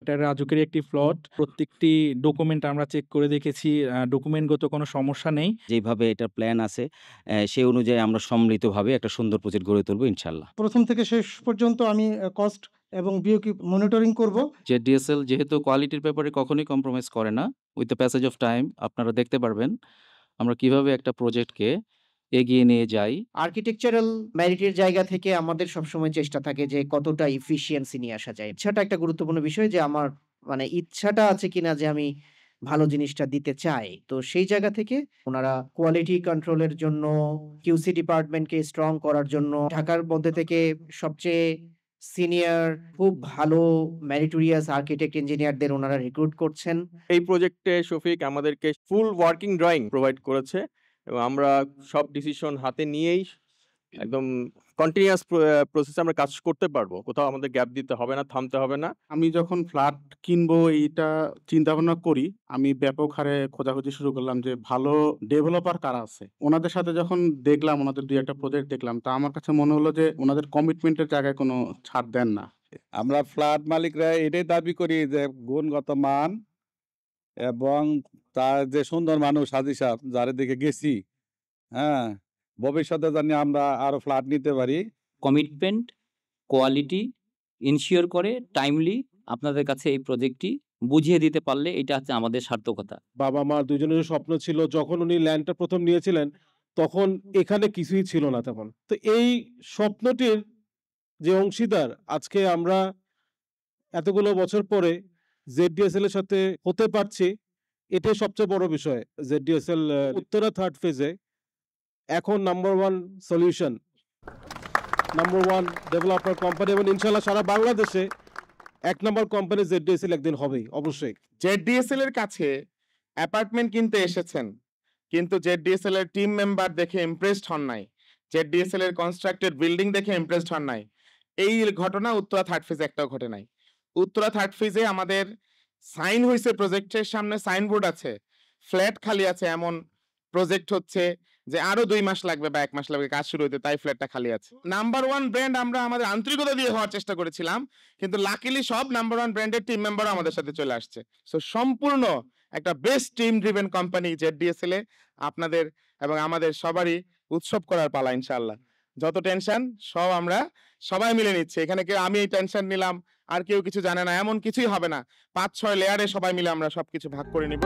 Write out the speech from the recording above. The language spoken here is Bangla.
এটা রাজুকেরই একটি প্লট। প্রত্যেকটি ডকুমেন্ট আমরা চেক করে দেখেছি। ডকুমেন্টগত কোনো সমস্যা নেই। যেইভাবে এটার প্ল্যান আছে, সেই অনুযায়ী আমরা সম্মিলিতভাবে একটা সুন্দর প্রজেক্ট গড়ে তুলব ইনশাআল্লাহ। প্রথম থেকে শেষ পর্যন্ত আমি কস্ট এবং বিওকি মনিটরিং করব। জেডিএসএল যেহেতু কোয়ালিটির ব্যাপারে কখনোই কম্প্রোমাইজ করে না, with the passage of time আপনারা দেখতে পারবেন আমরা কিভাবে একটা প্রজেক্টকে এগিয়ে নিয়ে যাই। আর্কিটেকচারাল মেরিটের জায়গা থেকে আমাদের সবসময় চেষ্টা থাকে যে কতটা এফিসিয়েন্সি নিয়ে আসা যায়। ইচ্ছাটা একটা গুরুত্বপূর্ণ বিষয় যে আমার মানে ইচ্ছাটা আছে কিনা যে আমি ভালো জিনিসটা দিতে চাই। তো সেই জায়গা থেকে উনারা কোয়ালিটি কন্ট্রোলের জন্য কিউসি ডিপার্টমেন্টকে স্ট্রং করার জন্য ঢাকার মধ্যে থেকে সবচেয়ে সিনিয়র খুব ভালো মেরিটোরিয়াস আর্কিটেক্ট ইঞ্জিনিয়ারদের উনারা রিক্রুট করছেন। এই প্রজেক্টে শফিক আমাদেরকে ফুল ওয়ার্কিং ড্রয়িং প্রোভাইড করেছে এবং আমরা সব ডিসিশন হাতে নিয়েই একদম কন্টিনিউয়াস প্রসেসে আমরা কাজ করতে পারবো। কোথাও আমাদের গ্যাপ দিতে হবে না, থামতে হবে না। আমি যখন ফ্ল্যাট কিনবো এইটা চিন্তা ভাবনা করি, আমি ব্যাপক হারে খোঁজাখুঁজি শুরু করলাম যে ভালো ডেভেলপার কারা আছে। ওনাদের সাথে যখন দেখলাম, ওনাদের ২-১টা প্রজেক্ট দেখলাম, তা আমার কাছে মনে হলো যে ওনাদের কমিটমেন্টের জায়গায় কোনো ছাড় দেন না। আমরা ফ্ল্যাট মালিকরা এটাই দাবি করি যে গুণগত মান এবং তার যে সুন্দর মানুষ হাজী সাহেব যার দিকে গেছি, হ্যাঁ, ভবিষ্যতে জানি আমরা আরো ফ্ল্যাট নিতে পারি। কমিটমেন্ট, কোয়ালিটি ইনশিওর করে টাইমলি আপনাদের কাছে এই প্রজেক্টটি বুঝিয়ে দিতে পারলে এটা হচ্ছে আমাদের সার্থকতা। বাবা মা দুজনের স্বপ্ন ছিল, যখন উনি ল্যান্ডটা প্রথম নিয়েছিলেন তখন এখানে কিছুই ছিল না তেমন। তো এই স্বপ্নটির যে অংশীদার আজকে আমরা এতগুলো বছর পরে জেডিএসএল এর সাথে হতে পারছি, এটাই সবচেয়ে বড় বিষয়। জেডিএসএল উত্তরা থার্ড ফেজে এখন number 1 solution, number 1 developer company এবং ইনশাআল্লাহ সারা বাংলাদেশে 1 নাম্বার কোম্পানি জেডিএসএল একদিন হবেই অবশ্যই। জেডিএসএল এর কাছে অ্যাপার্টমেন্ট কিনতে এসেছেন, কিন্তু জেডিএসএল এর টিম মেম্বার দেখে ইমপ্রেসড হন নাই, জেডিএসএল এর কনস্ট্রাক্টেড বিল্ডিং দেখে ইমপ্রেসড হন নাই। এই ঘটনা উত্তরা থার্ড ফেজে একটাও ঘটে নাই। উত্তরা থার্ড ফেজে আমাদের সাইন হয়েছে, প্রজেক্টের সামনে সাইনবোর্ড আছে, ফ্ল্যাট খালি আছে, এমন প্রজেক্ট হচ্ছে যে আরো 2 মাস লাগবে বা 1 মাস লাগবে কাজ শুরু হতে, তাই ফ্ল্যাটটা খালি আছে। নাম্বার 1 ব্র্যান্ড আমরা আমাদের আন্তরিকতা দিয়ে হওয়ার চেষ্টা করেছিলাম, কিন্তু লাকিলি সব নাম্বার 1 ব্র্যান্ডের টিম মেম্বারও আমাদের সাথে চলে আসছে। সো সম্পূর্ণ একটা বেস্ট টিম ড্রিভেন কোম্পানি জেডিএসএল এ আপনাদের এবং আমাদের সবারই উৎসব করার পালা ইনশাআল্লাহ। যত টেনশন সব আমরা সবাই মিলে নিচ্ছি। এখানে কেউ আমি এই টেনশন নিলাম আর কেউ কিছু জানে না, এমন কিছুই হবে না। 5-6 লেয়ারে সবাই মিলে আমরা সবকিছু ভাগ করে নিব।